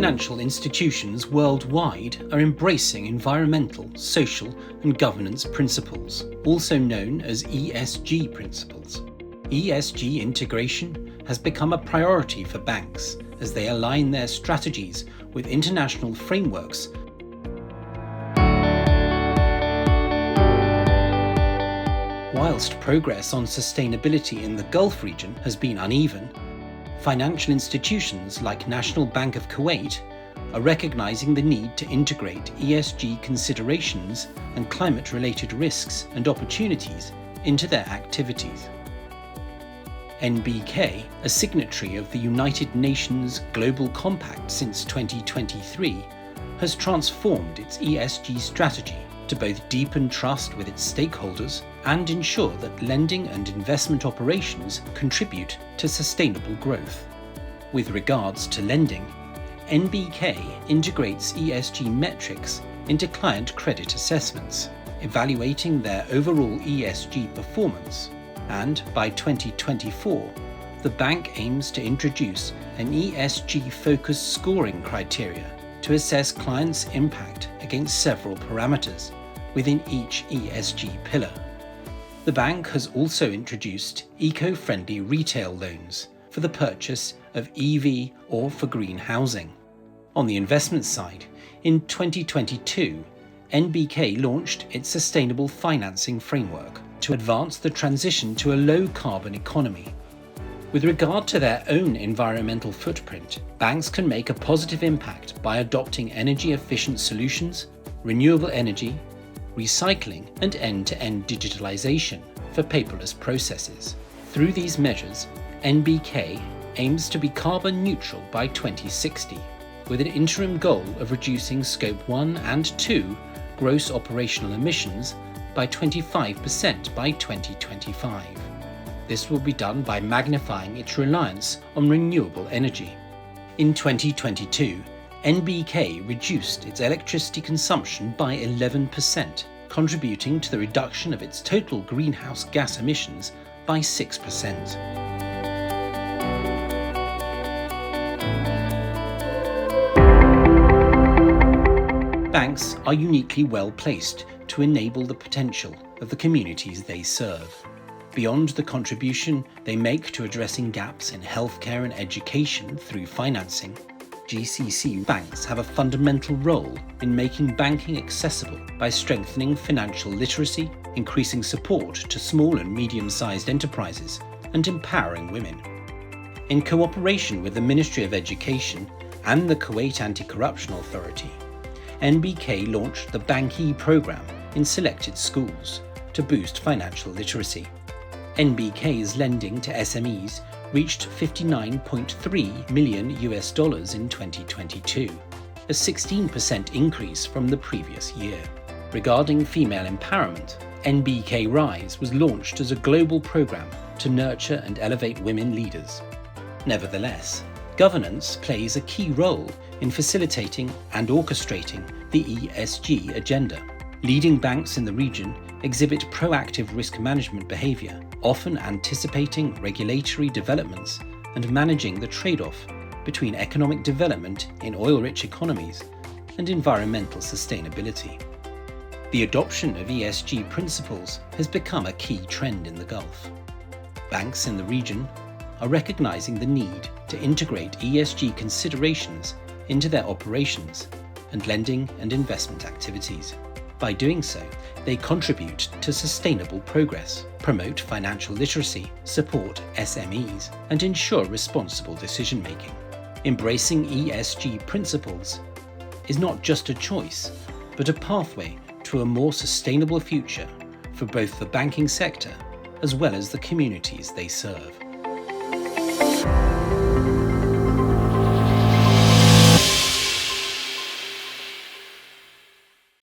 financial institutions worldwide are embracing environmental, social, and governance principles, also known as ESG principles. ESG integration has become a priority for banks as they align their strategies with international frameworks. Whilst progress on sustainability in the Gulf region has been uneven, financial institutions like National Bank of Kuwait are recognizing the need to integrate ESG considerations and climate-related risks and opportunities into their activities. NBK, a signatory of the United Nations Global Compact since 2023, has transformed its ESG strategy to both deepen trust with its stakeholders and ensure that lending and investment operations contribute to sustainable growth. With regards to lending, NBK integrates ESG metrics into client credit assessments, evaluating their overall ESG performance, and by 2024, the bank aims to introduce an ESG-focused scoring criteria to assess clients' impact against several parameters within each ESG pillar. The bank has also introduced eco-friendly retail loans for the purchase of EV or for green housing. On the investment side, in 2022, NBK launched its sustainable financing framework to advance the transition to a low-carbon economy. With regard to their own environmental footprint, banks can make a positive impact by adopting energy-efficient solutions, renewable energy, recycling, and end-to-end digitalization for paperless processes. Through these measures, NBK aims to be carbon neutral by 2060, with an interim goal of reducing Scope 1 and 2 gross operational emissions by 25% by 2025. This will be done by magnifying its reliance on renewable energy. In 2022, NBK reduced its electricity consumption by 11%, contributing to the reduction of its total greenhouse gas emissions by 6%. Banks are uniquely well placed to enable the potential of the communities they serve. Beyond the contribution they make to addressing gaps in healthcare and education through financing, GCC banks have a fundamental role in making banking accessible by strengthening financial literacy, increasing support to small and medium-sized enterprises, and empowering women. In cooperation with the Ministry of Education and the Kuwait Anti-Corruption Authority, NBK launched the Banki program in selected schools to boost financial literacy. NBK's lending to SMEs reached $59.3 million in 2022, a 16% increase from the previous year. Regarding female empowerment, NBK Rise was launched as a global program to nurture and elevate women leaders. Nevertheless, governance plays a key role in facilitating and orchestrating the ESG agenda. Leading banks in the region exhibit proactive risk management behavior, often anticipating regulatory developments and managing the trade-off between economic development in oil-rich economies and environmental sustainability. The adoption of ESG principles has become a key trend in the Gulf. Banks in the region are recognizing the need to integrate ESG considerations into their operations and lending and investment activities. By doing so, they contribute to sustainable progress, promote financial literacy, support SMEs, and ensure responsible decision-making. Embracing ESG principles is not just a choice, but a pathway to a more sustainable future for both the banking sector as well as the communities they serve.